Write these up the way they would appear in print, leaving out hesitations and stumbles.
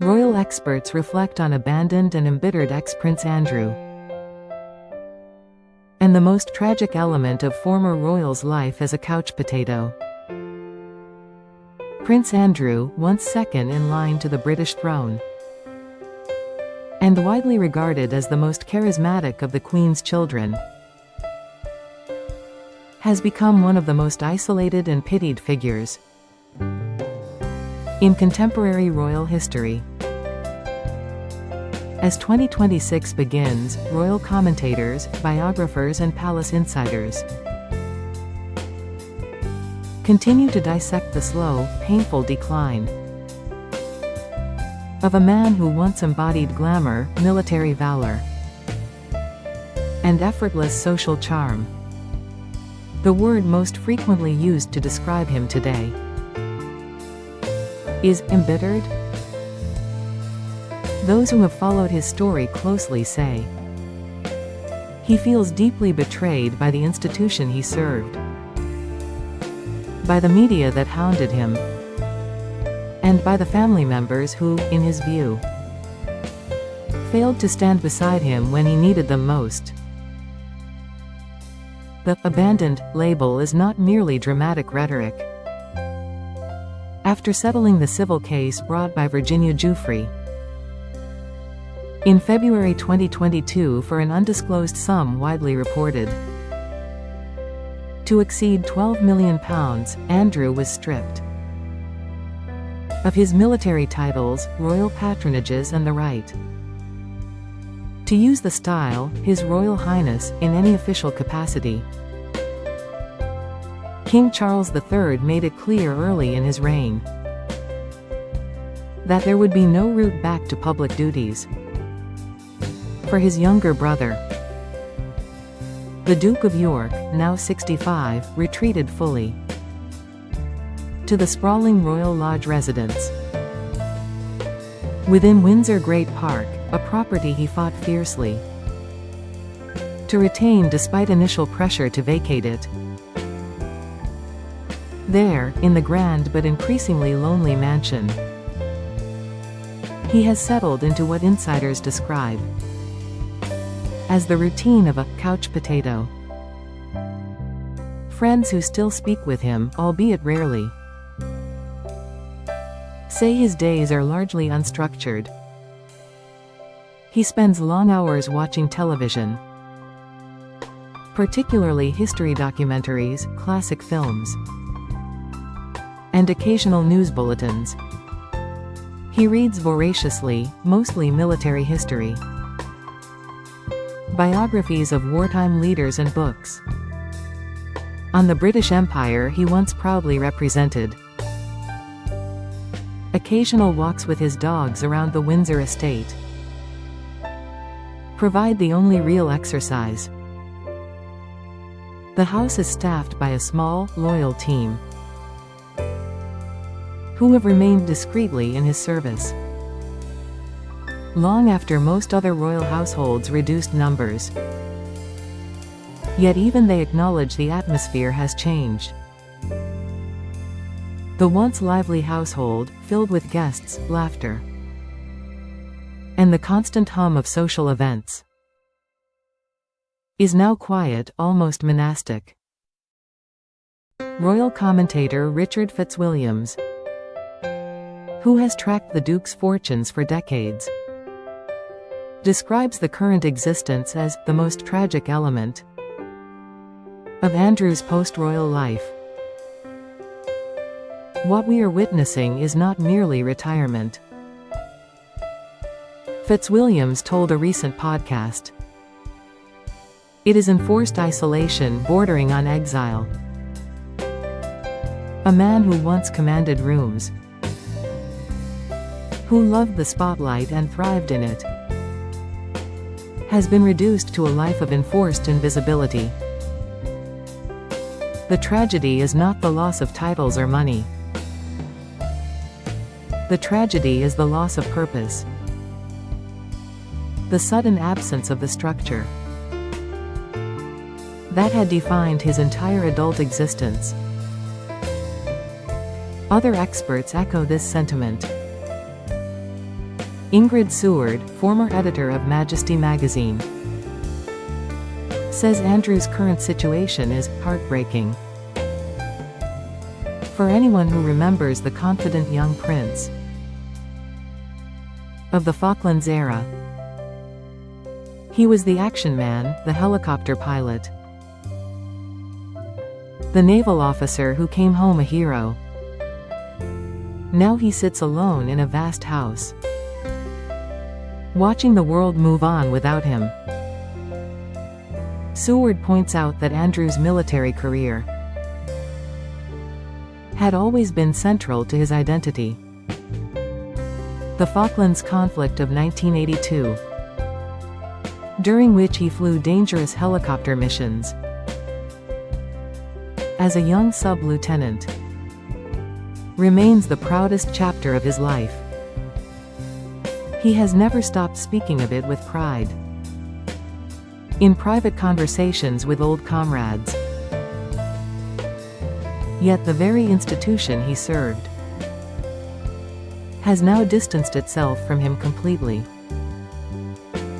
Royal experts reflect on abandoned and embittered ex-Prince Andrew, and the most tragic element of former royal's life as a couch potato. Prince Andrew, once second in line to the British throne, and widely regarded as the most charismatic of the Queen's children, has become one of the most isolated and pitied figures in contemporary royal history. As 2026 begins, royal commentators, biographers and palace insiders continue to dissect the slow, painful decline of a man who once embodied glamour, military valor, and effortless social charm, the word most frequently used to describe him today. Is embittered? Those who have followed his story closely say he feels deeply betrayed by the institution he served, by the media that hounded him, and by the family members who, in his view, failed to stand beside him when he needed them most. The "abandoned" label is not merely dramatic rhetoric. After settling the civil case brought by Virginia Giuffre in February 2022 for an undisclosed sum widely reported to exceed £12 million, Andrew was stripped of his military titles, royal patronages and the right to use the style, His Royal Highness, in any official capacity. King Charles III made it clear early in his reign that there would be no route back to public duties for his younger brother. The Duke of York, now 65, retreated fully to the sprawling Royal Lodge residence within Windsor Great Park, a property he fought fiercely to retain despite initial pressure to vacate it. There, in the grand but increasingly lonely mansion, he has settled into what insiders describe as the routine of a couch potato. Friends who still speak with him, albeit rarely, say his days are largely unstructured. He spends long hours watching television, particularly history documentaries, classic films, and occasional news bulletins. He reads voraciously, mostly military history, biographies of wartime leaders and books on the British Empire he once proudly represented. Occasional walks with his dogs around the Windsor estate provide the only real exercise. The house is staffed by a small, loyal team who have remained discreetly in his service long after most other royal households reduced numbers. Yet even they acknowledge the atmosphere has changed. The once lively household, filled with guests, laughter, and the constant hum of social events, is now quiet, almost monastic. Royal commentator Richard Fitzwilliams, who has tracked the Duke's fortunes for decades, describes the current existence as the most tragic element of Andrew's post-royal life. What we are witnessing is not merely retirement, Fitzwilliams told a recent podcast. It is enforced isolation bordering on exile. A man who once commanded rooms, who loved the spotlight and thrived in it, has been reduced to a life of enforced invisibility. The tragedy is not the loss of titles or money. The tragedy is the loss of purpose, the sudden absence of the structure that had defined his entire adult existence. Other experts echo this sentiment. Ingrid Seward, former editor of Majesty magazine, says Andrew's current situation is heartbreaking. For anyone who remembers the confident young prince of the Falklands era, he was the action man, the helicopter pilot, the naval officer who came home a hero. Now he sits alone in a vast house, watching the world move on without him. Seward points out that Andrew's military career had always been central to his identity. The Falklands conflict of 1982, during which he flew dangerous helicopter missions as a young sub-lieutenant, remains the proudest chapter of his life. He has never stopped speaking of it with pride. In private conversations with old comrades. Yet the very institution he served has now distanced itself from him completely.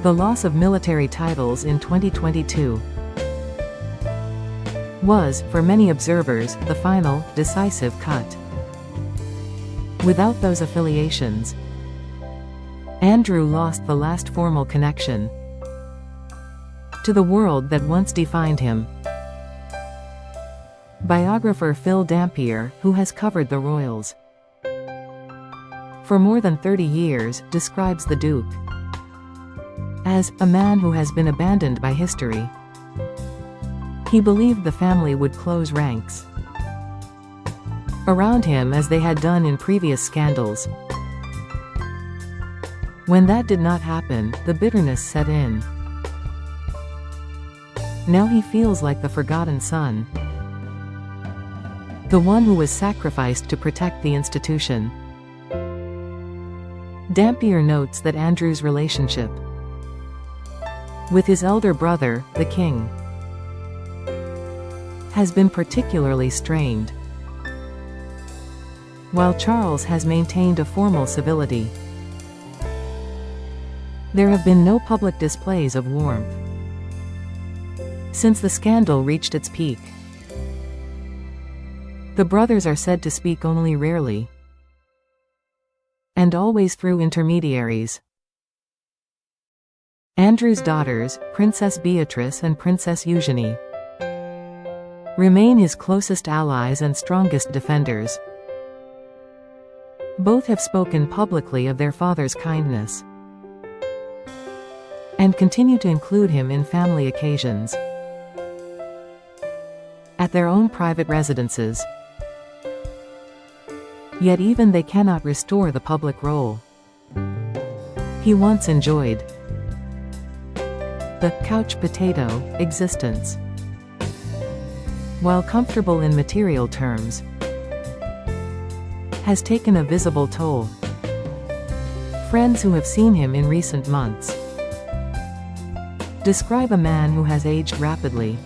The loss of military titles in 2022 was, for many observers, the final, decisive cut. Without those affiliations, Andrew lost the last formal connection to the world that once defined him. Biographer Phil Dampier, who has covered the royals for more than 30 years, describes the Duke as a man who has been abandoned by history. He believed the family would close ranks around him as they had done in previous scandals. When that did not happen, the bitterness set in. Now he feels like the forgotten son, the one who was sacrificed to protect the institution. Dampier notes that Andrew's relationship with his elder brother, the king, has been particularly strained, while Charles has maintained a formal civility. There have been no public displays of warmth since the scandal reached its peak. The brothers are said to speak only rarely, and always through intermediaries. Andrew's daughters, Princess Beatrice and Princess Eugenie, remain his closest allies and strongest defenders. Both have spoken publicly of their father's kindness and continue to include him in family occasions, at their own private residences. Yet even they cannot restore the public role he once enjoyed. The couch potato existence, while comfortable in material terms, has taken a visible toll. Friends who have seen him in recent months describe a man who has aged rapidly,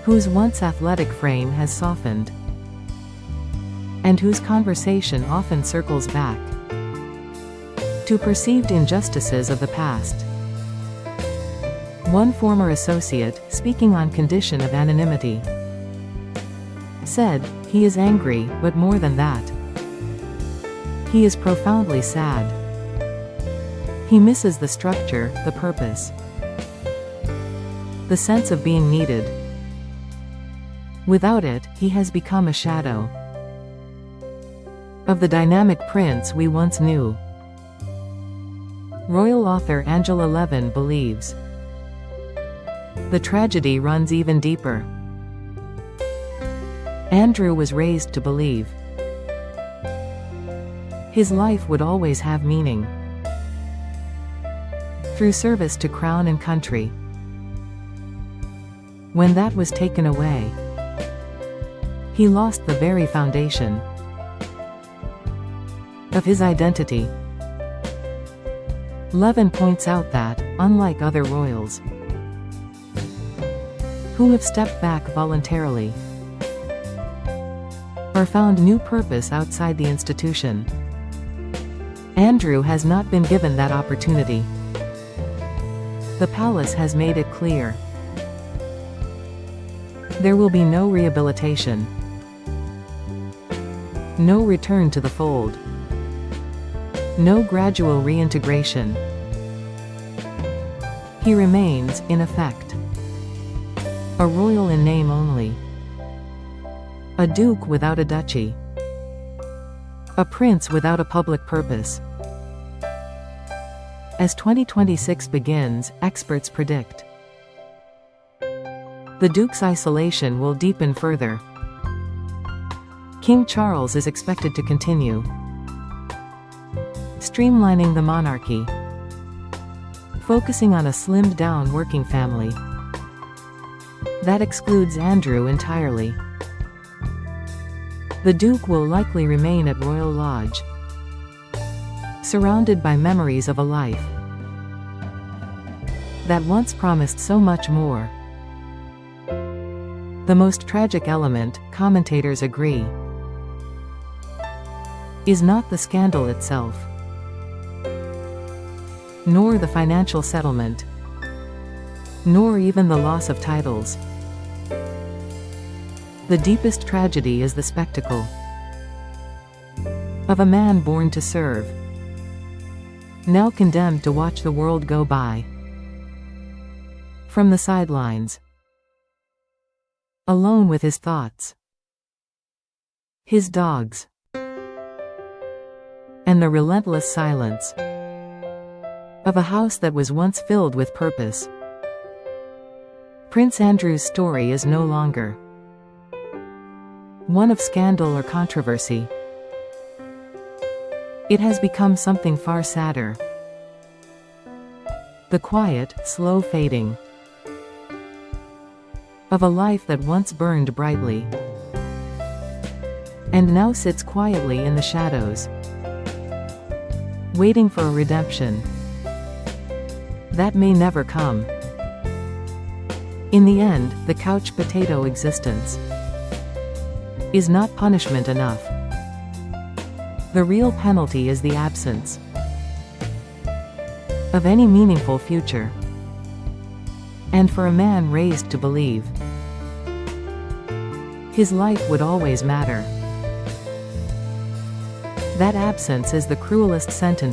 whose once athletic frame has softened, and whose conversation often circles back to perceived injustices of the past. One former associate, speaking on condition of anonymity, said, "He is angry, but more than that, he is profoundly sad. He misses the structure, the purpose, the sense of being needed. Without it, he has become a shadow of the dynamic prince we once knew." Royal author Angela Levin believes the tragedy runs even deeper. Andrew was raised to believe his life would always have meaning through service to crown and country. When that was taken away, he lost the very foundation of his identity. Levin points out that, unlike other royals who have stepped back voluntarily or found new purpose outside the institution, Andrew has not been given that opportunity. The palace has made it clear. There will be no rehabilitation. No return to the fold. No gradual reintegration. He remains, in effect, a royal in name only. A duke without a duchy. A prince without a public purpose. As 2026 begins, experts predict the Duke's isolation will deepen further. King Charles is expected to continue streamlining the monarchy, focusing on a slimmed-down working family. That excludes Andrew entirely. The Duke will likely remain at Royal Lodge, surrounded by memories of a life that once promised so much more. The most tragic element, commentators agree, is not the scandal itself, nor the financial settlement, nor even the loss of titles. The deepest tragedy is the spectacle of a man born to serve, now condemned to watch the world go by from the sidelines, alone with his thoughts, his dogs, and the relentless silence of a house that was once filled with purpose. Prince Andrew's story is no longer one of scandal or controversy. It has become something far sadder. The quiet, slow fading of a life that once burned brightly and now sits quietly in the shadows, waiting for a redemption that may never come. In the end, the couch potato existence is not punishment enough. The real penalty is the absence of any meaningful future. And for a man raised to believe his life would always matter, that absence is the cruelest sentence